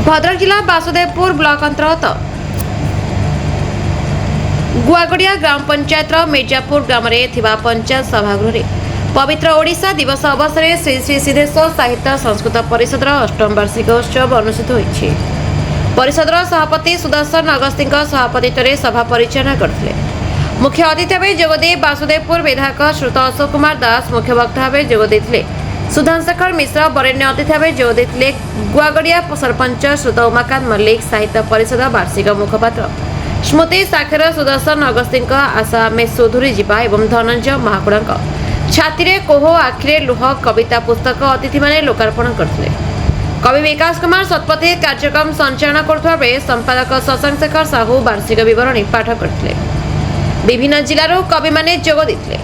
भद्रक जिला बासुदेवपुर ब्लॉक अंतर्गत गुआगड़िया ग्राम पंचायत मिर्जापुर ग्राम पंचायत सभागृह पवित्र ओडिशा दिवस अवसर में श्री श्री सिद्धेश्वर साहित्य संस्कृत परिषद अष्टम वार्षिक उत्सव अनुष्ठित होइछि। परिषद सभापति सुदर्शन अगस्ती सभापतित्व में सभा परिचालना करथिले। मुख्य अतिथि भाव जोगदे बासुदेवपुर विधायक श्रुत अशोक कुमार दास, मुख्य वक्ता भाव जोगदे सुधांशेखर मिश्र, वरेण्य अतिथि भाव जोगदे गुआगड़िया सरपंच श्रुत उमाकांत मल्लिक, साहित्य परिषद वार्षिक मुखपात्र स्मृति साक्षर सुदर्शन अगस्ती आशा में सुधुरी जीवा एवं धनंजय महाकुड़ा छाती कोह आखिरे लुह कविता पुस्तक अतिथि माने लोकार्पण करथिले। कवि विकास कुमार शतपथी कार्यक्रम संचालन करथुवा बेले संपादक शशांक शेखर साहू वार्षिक विवरणी पाठ करथिले। विभिन्न जिल्लारू कवि माने जोग देथिले।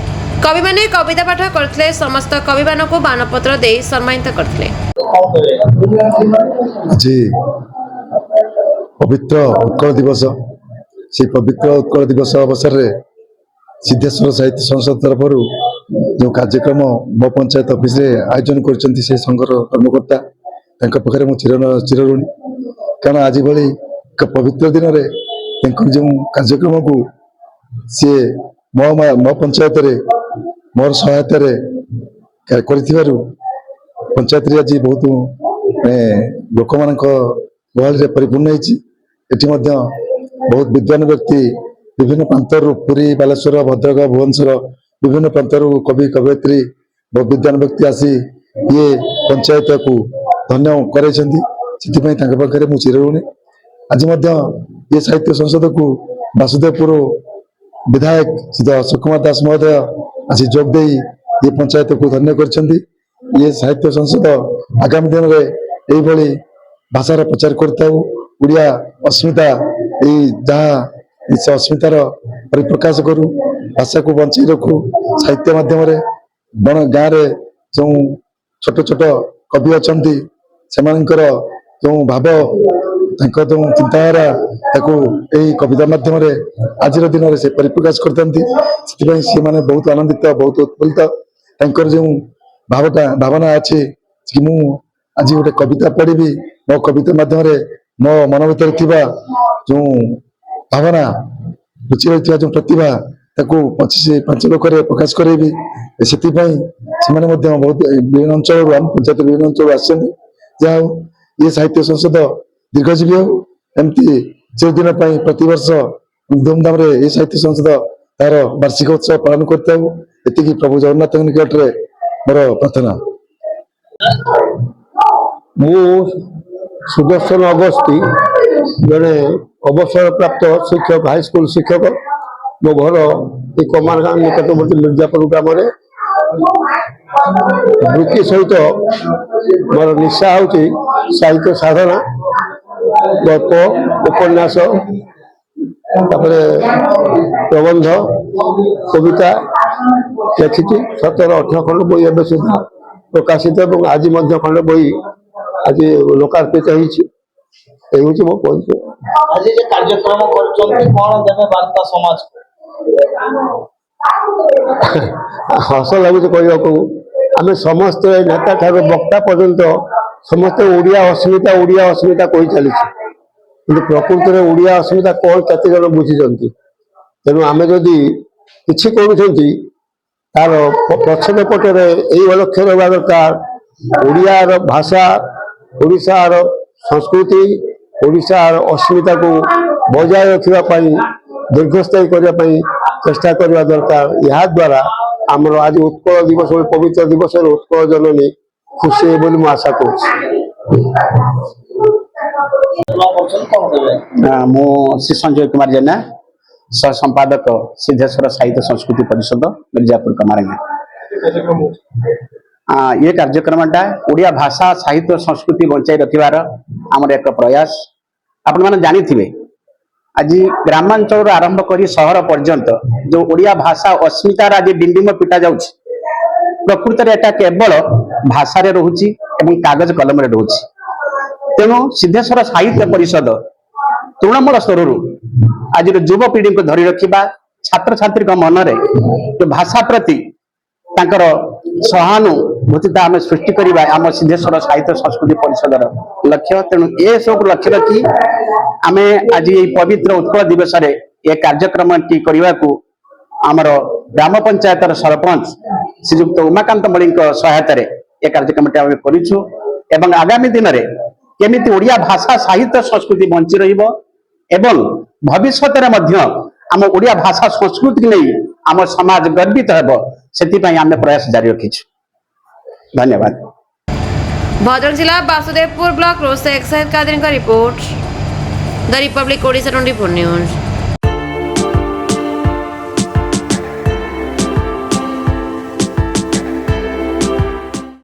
कवि माने कविता पाठ करथिले। समस्त कवि मानकु मानपत्र दे सम्मानित करथिले। जी पवित्र उत्कल दिवस से पवित्र उत्कल दिवस अवसर में सिद्धेश्वर साहित्य संसद तरफ जो कार्यक्रम मो पंचायत ऑफिस रे आयोजन करछंती से संघर कर्मकर्ता तांका पाखरे मु चिरऋणी कारण आज भली एक पवित्र दिन रे जो कार्यक्रम को सी मो पंचायत रे मोर सहायता रे करिथिबारु पंचायत रे आज बहुत लोक मानक गहल रे परिपूर्ण होइछि। एठी मध्य बहुत विद्वान व्यक्ति विभिन्न प्रांतर पुरी, बालेश्वर, भद्रक, भुवनेश्वर विभिन्न प्रांतर कवि कवयित्री बहुत विद्वान व्यक्ति आसी ये पंचायत को धन्य कर चिरऋणी। आज ये साहित्य संसद को बासुदेवपुर विधायक श्री अशोक कुमार दास महोदय आज जोग दे ये पंचायत को धन्य कर ये साहित्य संसद आगामी दिन में भाषार प्रचार करता ओडिया अस्मिता जहाँ इस अस्मितार परिप्रकाश करू, भाषा को बंचाई रखू। साहित्य माध्यम बण गाँव रे जो छोट छोट कवि अच्छा जो भाव जो चिंताधारा कविता माध्यम आज दिन से परिप्रकाश करते सी मैंने बहुत आनंदित, बहुत उत्फुल्लित। जो भावना अच्छी कि मु आज गोटे कविता पढ़ी मो कविता माध्यम मो मन भर जो भावना लुचि रही जो प्रतिभा ताकू 25 लोक प्रकाश करेबी से बहुत विभिन्न अंचल आम पंचायत विभिन्न अंचल आसो ये साहित्य संसद दीर्घजीवी हो एमती चिरदिन प्रतिवर्ष धूमधाम ये साहित्य संसद तार वार्षिक उत्सव पालन करता ये प्रभु जगन्नाथ निकट में मोर प्रार्थना। मु सुदर्शन अगस्ती जड़े अवसर प्राप्त शिक्षक, हाईस्कूल शिक्षक। मो घर ये कमारगाँ निकटवर्ती मिर्जापुर ग्राम वृत्ति सहित मोर निशा हूँ साहित्य साधना, गल्प, उपन्यास, प्रबंध, कविता लिखी 17-18 खंड बही ए सुधा प्रकाशित और आज खंड बही आज लोकार्पित होती मो परिचय। आज जे कार्यक्रम करछन्ती कोन देबे वार्ता समाज हस लगुच कहू आम समस्त नेता ठार वक्ता पर्यंत समस्त ओडिया अस्मिता कही चली प्रकृत में ओडिया अस्मिता कौन केते जन बुझी तेणु आम जदि किसी करूँ तार पछद पटर यही लक्ष्य रहा दरकार ओडियार भाषा, ओडिशार संस्कृति, ओडिशार अस्मिता को बजाय रखापी दीर्घस्थायी करने चेष्टा करने दरकार। यह द्वारा आमर आज उत्कल दिवस पवित्र दिवस उत्कल जननी खुशी है बोली आशा कर। मु श्री संजय कुमार जेना सह संपादक सिद्धेश्वर साहित्य संस्कृति परिषद मिर्जापुर कमारगाँ। ये कार्यक्रमटा ओडिया भाषा साहित्य संस्कृति बंचाई रखिबार आमर एक प्रयास। आपण माने जानी थिबे आज ग्रामांचल आरंभ करी शहर पर्यंत जो ओडिया भाषा अस्मितार आज डिंडिम पिटा जाउछि प्रकृत में एटा केवल भाषा रे रहुछि एवं कागज कलम रे रहुछि। तेणु सिद्धेश्वर साहित्य परिषद तृणमूल स्तर आज युवपीढ़ी को धरी रखा छात्र छात्री मन में जो भाषा प्रति सहानु ଭୂତିତା ଆମେ ସୃଷ୍ଟି କରିବା ଆମ ସିଦ୍ଧେଶ୍ୱର ସାହିତ୍ୟ ସଂସ୍କୃତି ପରିଷଦର ଲକ୍ଷ୍ୟ। ତେଣୁ ଏସବୁ ଲକ୍ଷ୍ୟ ରଖି ଆମେ ଆଜି ଏହି ପବିତ୍ର ଉତ୍କଳ ଦିବସରେ ଏ କାର୍ଯ୍ୟକ୍ରମଟି କରିବାକୁ ଆମର ଗ୍ରାମ ପଞ୍ଚାୟତର ସରପଞ୍ଚ ଶ୍ରୀଯୁକ୍ତ ଉମାକାନ୍ତ ମଳିଙ୍କ ସହାୟତାରେ ଏ କାର୍ଯ୍ୟକ୍ରମଟି ଆମେ କରିଛୁ ଏବଂ ଆଗାମୀ ଦିନରେ କେମିତି ଓଡ଼ିଆ ଭାଷା ସାହିତ୍ୟ ସଂସ୍କୃତି ବଞ୍ଚି ରହିବ ଏବଂ ଭବିଷ୍ୟତରେ ମଧ୍ୟ ଆମ ଓଡ଼ିଆ ଭାଷା ସଂସ୍କୃତିକୁ ନେଇ ଆମ ସମାଜ ଗର୍ବିତ ହେବ ସେଥିପାଇଁ ଆମେ ପ୍ରୟାସ ଜାରି ରଖିଛୁ। ଧନ୍ୟବାଦ। भद्रक जिला वासुदेवपुर ब्लॉक रोड से एक्साइज कादिर का report the Republic Odisha 24 news.